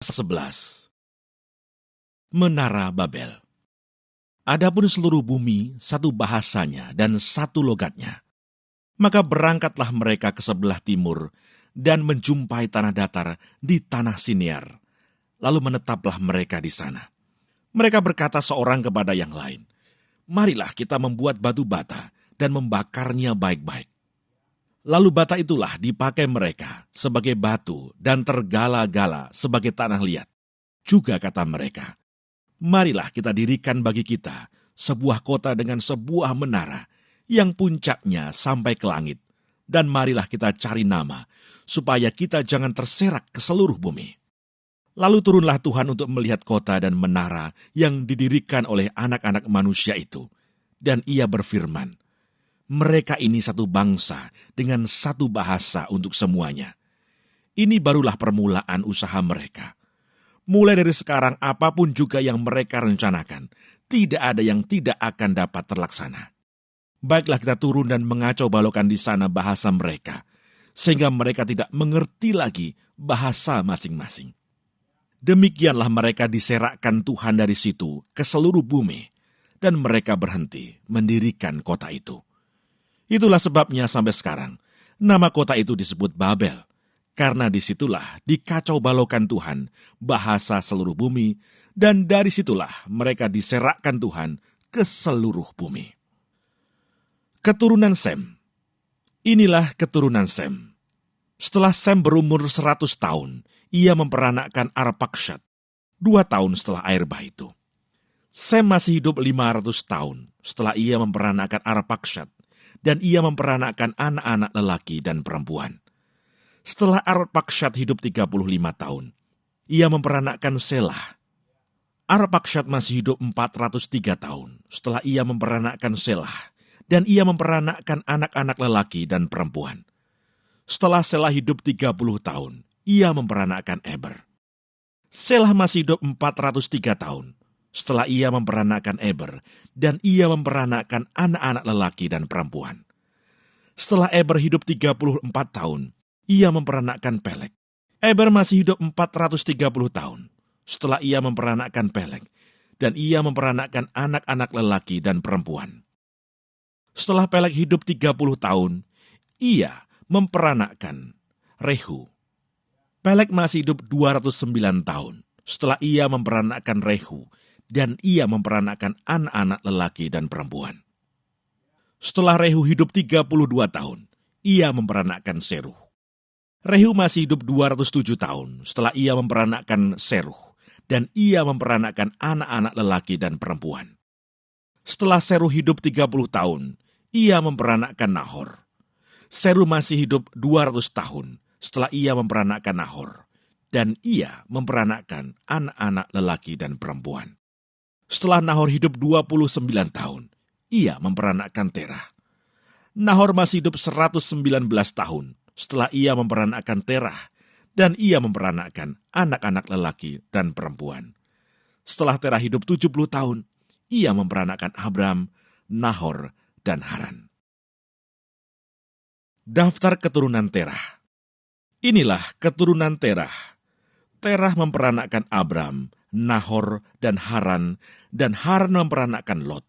11. Menara Babel. Adapun seluruh bumi satu bahasanya dan satu logatnya. Maka berangkatlah mereka ke sebelah timur dan menjumpai tanah datar di tanah Sinear. Lalu menetaplah mereka di sana. Mereka berkata seorang kepada yang lain, "Marilah kita membuat batu bata dan membakarnya baik-baik." Lalu bata itulah dipakai mereka sebagai batu dan tergala-gala sebagai tanah liat. Juga kata mereka, "Marilah kita dirikan bagi kita sebuah kota dengan sebuah menara yang puncaknya sampai ke langit. Dan marilah kita cari nama, supaya kita jangan terserak ke seluruh bumi." Lalu turunlah Tuhan untuk melihat kota dan menara yang didirikan oleh anak-anak manusia itu. Dan ia berfirman, "Mereka ini satu bangsa dengan satu bahasa untuk semuanya. Ini barulah permulaan usaha mereka. Mulai dari sekarang apapun juga yang mereka rencanakan, tidak ada yang tidak akan dapat terlaksana. Baiklah kita turun dan mengacau balaukan di sana bahasa mereka, sehingga mereka tidak mengerti lagi bahasa masing-masing." Demikianlah mereka diserakkan Tuhan dari situ ke seluruh bumi, dan mereka berhenti mendirikan kota itu. Itulah sebabnya sampai sekarang, nama kota itu disebut Babel, karena disitulah dikacau balaukan Tuhan, bahasa seluruh bumi, dan dari situlah mereka diserakkan Tuhan ke seluruh bumi. Keturunan Sem. Inilah keturunan Sem. Setelah Sem berumur 100 tahun, ia memperanakkan Arpakshad, 2 tahun setelah air bah itu. Sem masih hidup 500 tahun setelah ia memperanakkan Arpakshad, dan ia memperanakkan anak-anak lelaki dan perempuan. Setelah Arpakshad hidup 35 tahun, ia memperanakkan Selah. Arpakshad masih hidup 403 tahun setelah ia memperanakkan Selah, dan ia memperanakkan anak-anak lelaki dan perempuan. Setelah Selah hidup 30 tahun, ia memperanakkan Eber. Selah masih hidup 403 tahun setelah ia memperanakkan Eber, dan ia memperanakkan anak-anak lelaki dan perempuan. Setelah Eber hidup 34 tahun, ia memperanakkan Peleg. Eber masih hidup 430 tahun setelah ia memperanakkan Peleg, dan ia memperanakkan anak-anak lelaki dan perempuan. Setelah Peleg hidup 30 tahun, ia memperanakkan Rehu. Peleg masih hidup 209 tahun setelah ia memperanakkan Rehu, dan ia memperanakkan anak-anak lelaki dan perempuan. Setelah Rehu hidup 32 tahun, ia memperanakkan Seruh. Rehu masih hidup 207 tahun setelah ia memperanakkan Seruh, dan ia memperanakkan anak-anak lelaki dan perempuan. Setelah Seruh hidup 30 tahun, ia memperanakkan Nahor. Seruh masih hidup 200 tahun setelah ia memperanakkan Nahor, dan ia memperanakkan anak-anak lelaki dan perempuan. Setelah Nahor hidup 29 tahun, ia memperanakkan Terah. Nahor masih hidup 119 tahun setelah ia memperanakkan Terah, dan ia memperanakkan anak-anak lelaki dan perempuan. Setelah Terah hidup 70 tahun, ia memperanakkan Abram, Nahor, dan Haran. Daftar keturunan Terah. Inilah keturunan Terah. Terah memperanakkan Abram, Nahor, dan Haran memperanakkan Lot.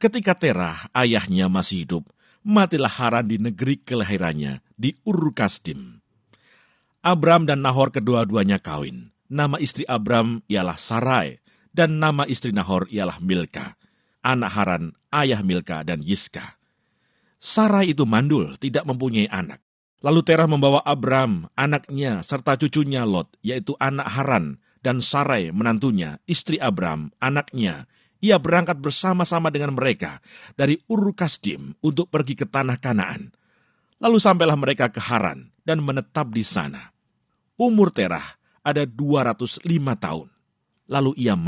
Ketika Terah, ayahnya masih hidup, matilah Haran di negeri kelahirannya, di Ur-Kasdim. Abram dan Nahor kedua-duanya kawin. Nama istri Abram ialah Sarai, dan nama istri Nahor ialah Milka. Anak Haran, ayah Milka dan Yiska. Sarai itu mandul, tidak mempunyai anak. Lalu Terah membawa Abram, anaknya, serta cucunya Lot, yaitu anak Haran, dan Sarai, menantunya, istri Abram, anaknya. Ia berangkat bersama-sama dengan mereka dari Ur-Kasdim untuk pergi ke tanah Kanaan. Lalu sampailah mereka ke Haran dan menetap di sana. Umur Terah ada 205 tahun. Lalu ia